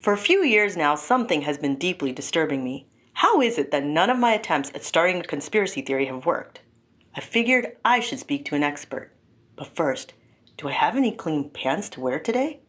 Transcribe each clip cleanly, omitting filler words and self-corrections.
For a few years now, something has been deeply disturbing me. How is it that none of my attempts at starting a conspiracy theory have worked? I figured I should speak to an expert. But first, do I have any clean pants to wear today?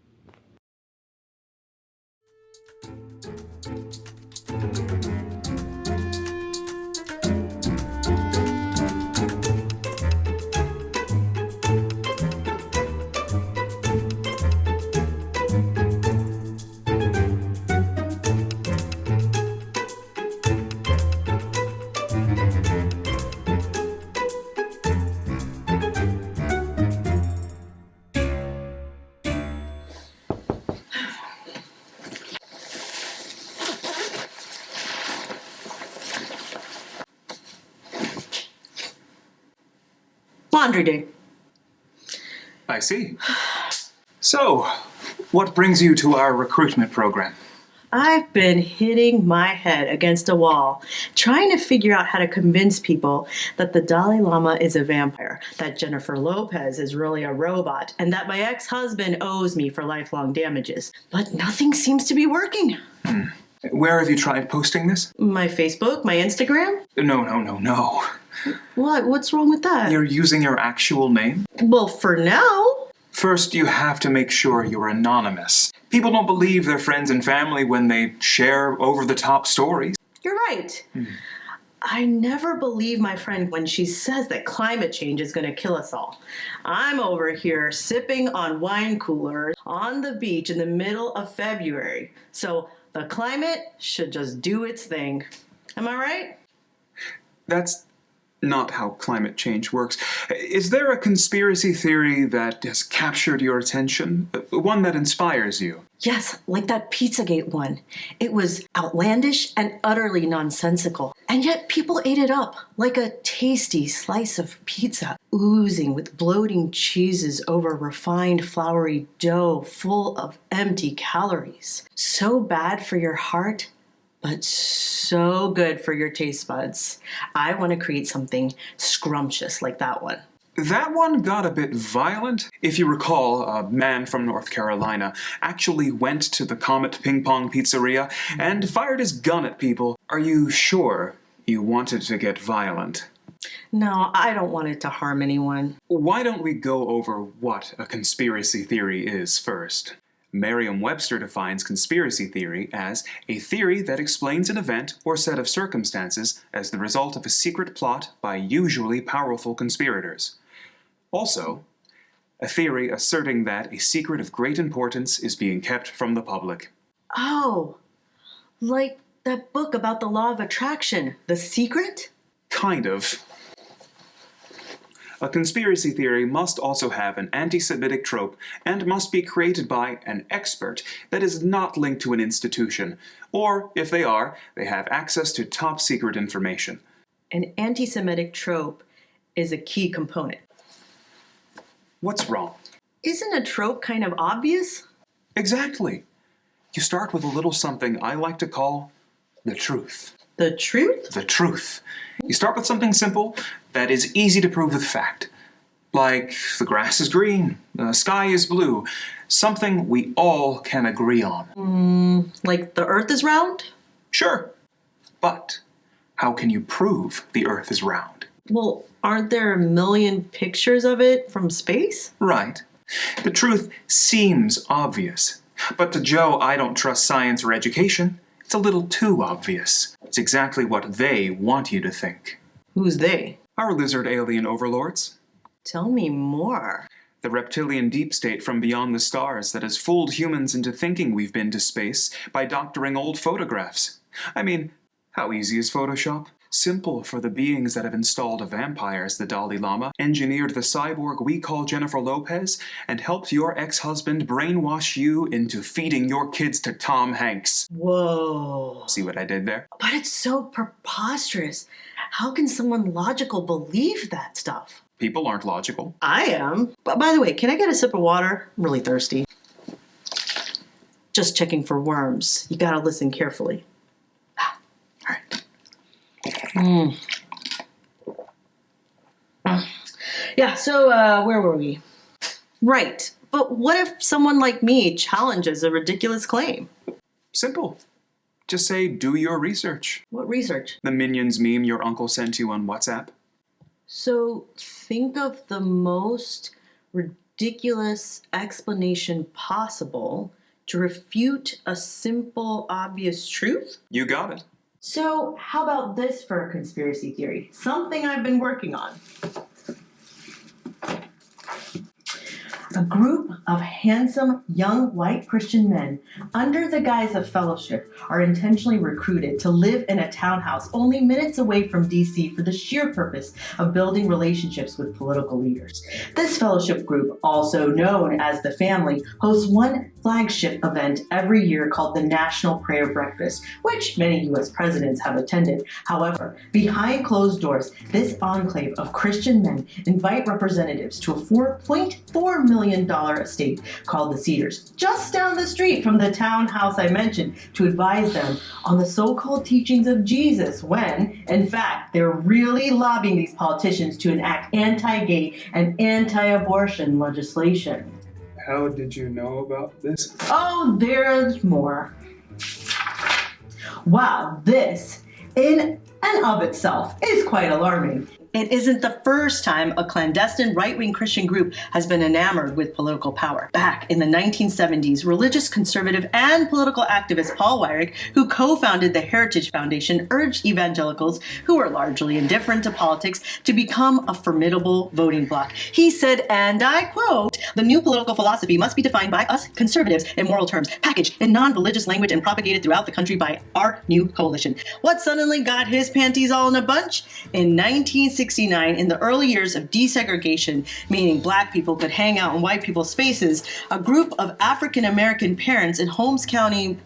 Laundry day. I see. So, what brings you to our recruitment program? I've been hitting my head against a wall, trying to figure out how to convince people that the Dalai Lama is a vampire, that Jennifer Lopez is really a robot, and that my ex-husband owes me for lifelong damages. But nothing seems to be working. Where have you tried posting this? My Facebook, my Instagram? No. What? What's wrong with that? You're using your actual name? Well, for now. First, you have to make sure you're anonymous. People don't believe their friends and family when they share over-the-top stories. You're right. I never believe my friend when she says that climate change is going to kill us all. I'm over here sipping on wine coolers on the beach in the middle of February. So the climate should just do its thing. Am I right? That's not how climate change works. Is there a conspiracy theory that has captured your attention? One that inspires you? Yes, like that Pizzagate one. It was outlandish and utterly nonsensical. And yet people ate it up like a tasty slice of pizza, oozing with bloating cheeses over refined floury dough full of empty calories. So bad for your heart, but so good for your taste buds. I want to create something scrumptious like that one. That one got a bit violent. If you recall, a man from North Carolina actually went to the Comet Ping Pong Pizzeria and fired his gun at people. Are you sure you wanted to get violent? No, I don't want it to harm anyone. Why don't we go over what a conspiracy theory is first? Merriam-Webster defines conspiracy theory as a theory that explains an event or set of circumstances as the result of a secret plot by usually powerful conspirators. Also, a theory asserting that a secret of great importance is being kept from the public. Oh, like that book about the law of attraction, The Secret? Kind of. A conspiracy theory must also have an anti-Semitic trope and must be created by an expert that is not linked to an institution, or, if they are, they have access to top-secret information. An anti-Semitic trope is a key component. What's wrong? Isn't a trope kind of obvious? Exactly. You start with a little something I like to call the truth. The truth? The truth. You start with something simple that is easy to prove with fact. Like, the grass is green, the sky is blue. Something we all can agree on. Like the earth is round? Sure. But how can you prove the earth is round? Well, aren't there a million pictures of it from space? Right. The truth seems obvious. But to Joe, I don't trust science or education. It's a little too obvious. It's exactly what they want you to think. Who's they? Our lizard alien overlords. Tell me more. The reptilian deep state from beyond the stars that has fooled humans into thinking we've been to space by doctoring old photographs. I mean, how easy is Photoshop? Simple for the beings that have installed a vampire as the Dalai Lama, engineered the cyborg we call Jennifer Lopez, and helped your ex-husband brainwash you into feeding your kids to Tom Hanks. Whoa. See what I did there? But it's so preposterous. How can someone logical believe that stuff? People aren't logical. I am. But by the way, can I get a sip of water? I'm really thirsty. Just checking for worms. You gotta listen carefully. All right. Yeah, so where were we? Right. But what if someone like me challenges a ridiculous claim? Simple. Just say, do your research. What research? The Minions meme your uncle sent you on WhatsApp. So think of the most ridiculous explanation possible to refute a simple, obvious truth? You got it. So how about this for a conspiracy theory? Something I've been working on. A group of handsome, young, white Christian men, under the guise of fellowship, are intentionally recruited to live in a townhouse only minutes away from D.C. for the sheer purpose of building relationships with political leaders. This fellowship group, also known as the Family, hosts one flagship event every year called the National Prayer Breakfast, which many U.S. presidents have attended. However, behind closed doors, this enclave of Christian men invite representatives to a $4.4 million estate called the Cedars, just down the street from the townhouse I mentioned, to advise them on the so-called teachings of Jesus when, in fact, they're really lobbying these politicians to enact anti-gay and anti-abortion legislation. How did you know about this? Oh, there's more. Wow, this, in and of itself, is quite alarming. It isn't the first time a clandestine right-wing Christian group has been enamored with political power. Back in the 1970s, religious conservative and political activist Paul Weyrich, who co-founded the Heritage Foundation, urged evangelicals, who were largely indifferent to politics, to become a formidable voting bloc. He said, and I quote, "The new political philosophy must be defined by us conservatives in moral terms, packaged in non-religious language and propagated throughout the country by our new coalition." What suddenly got his panties all in a bunch? In 1969, in the early years of desegregation, meaning black people could hang out in white people's spaces, a group of African American parents in Holmes County,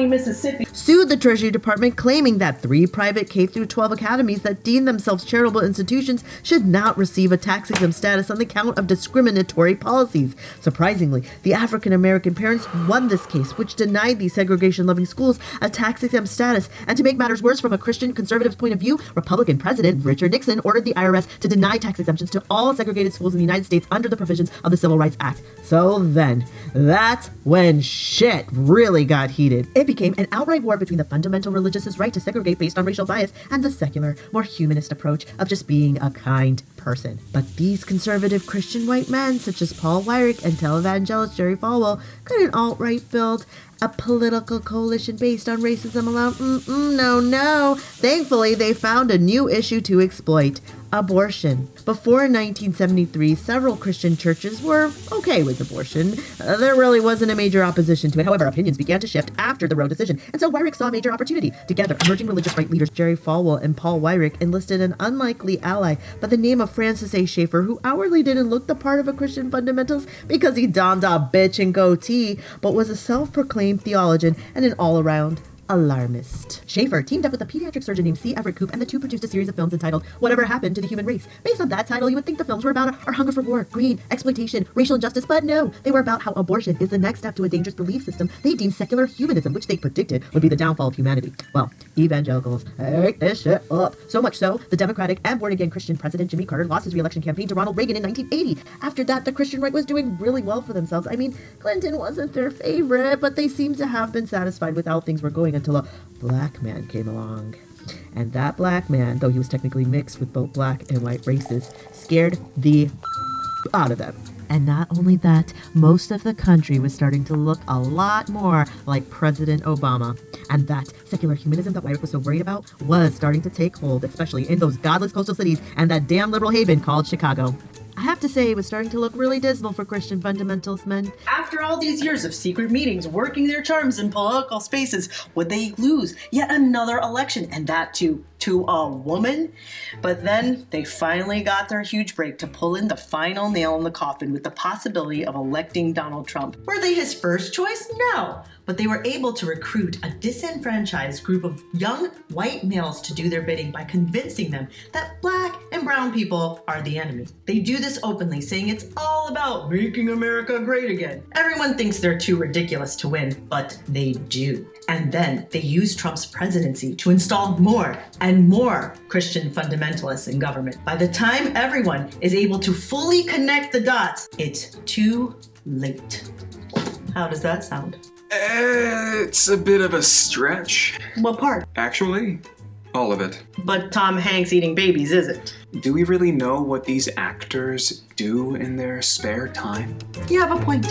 Mississippi, sued the Treasury Department, claiming that 3 private K-12 academies that deem themselves charitable institutions should not receive a tax-exempt status on the count of discriminatory policies. Surprisingly, the African-American parents won this case, which denied these segregation-loving schools a tax-exempt status. And to make matters worse, from a Christian conservative's point of view, Republican President Richard Nixon ordered the IRS to deny tax exemptions to all segregated schools in the United States under the provisions of the Civil Rights Act. So then, that's when shit really got heated. It became an outright war between the fundamental religionist's right to segregate based on racial bias and the secular, more humanist approach of just being a kind person. But these conservative Christian white men, such as Paul Weyrich and televangelist Jerry Falwell, couldn't outright build a political coalition based on racism alone. No. Thankfully, they found a new issue to exploit: abortion. Before 1973, several Christian churches were okay with abortion. There really wasn't a major opposition to it. However, opinions began to shift after the Roe decision, and so Weyrich saw a major opportunity. Together, emerging religious right leaders Jerry Falwell and Paul Weyrich enlisted an unlikely ally by the name of Francis A. Schaeffer, who outwardly didn't look the part of a Christian fundamentalist because he donned a bitch and goatee, but was a self-proclaimed theologian and an all-around alarmist. Schaeffer teamed up with a pediatric surgeon named C. Everett Koop, and the two produced a series of films entitled Whatever Happened to the Human Race. Based on that title, you would think the films were about our hunger for war, greed, exploitation, racial injustice, but no, they were about how abortion is the next step to a dangerous belief system they deemed secular humanism, which they predicted would be the downfall of humanity. Well, evangelicals ate this shit up. So much so, the Democratic and born-again Christian president Jimmy Carter lost his re-election campaign to Ronald Reagan in 1980. After that, the Christian right was doing really well for themselves. I mean, Clinton wasn't their favorite, but they seemed to have been satisfied with how things were going until a black man came along. And that black man, though he was technically mixed with both black and white races, scared the out of them. And not only that, most of the country was starting to look a lot more like President Obama. And that secular humanism that Weyrich was so worried about was starting to take hold, especially in those godless coastal cities and that damn liberal haven called Chicago. I have to say, it was starting to look really dismal for Christian fundamentalist men. After all these years of secret meetings, working their charms in political spaces, would they lose yet another election, and that too, to a woman? But then they finally got their huge break to pull in the final nail in the coffin with the possibility of electing Donald Trump. Were they his first choice? No. But they were able to recruit a disenfranchised group of young white males to do their bidding by convincing them that black and brown people are the enemy. They do this openly, saying it's all about making America great again. Everyone thinks they're too ridiculous to win, but they do. And then they use Trump's presidency to install more and more Christian fundamentalists in government. By the time everyone is able to fully connect the dots, it's too late. How does that sound? It's a bit of a stretch. What part? Actually, all of it. But Tom Hanks eating babies isn't. Do we really know what these actors do in their spare time? You have a point.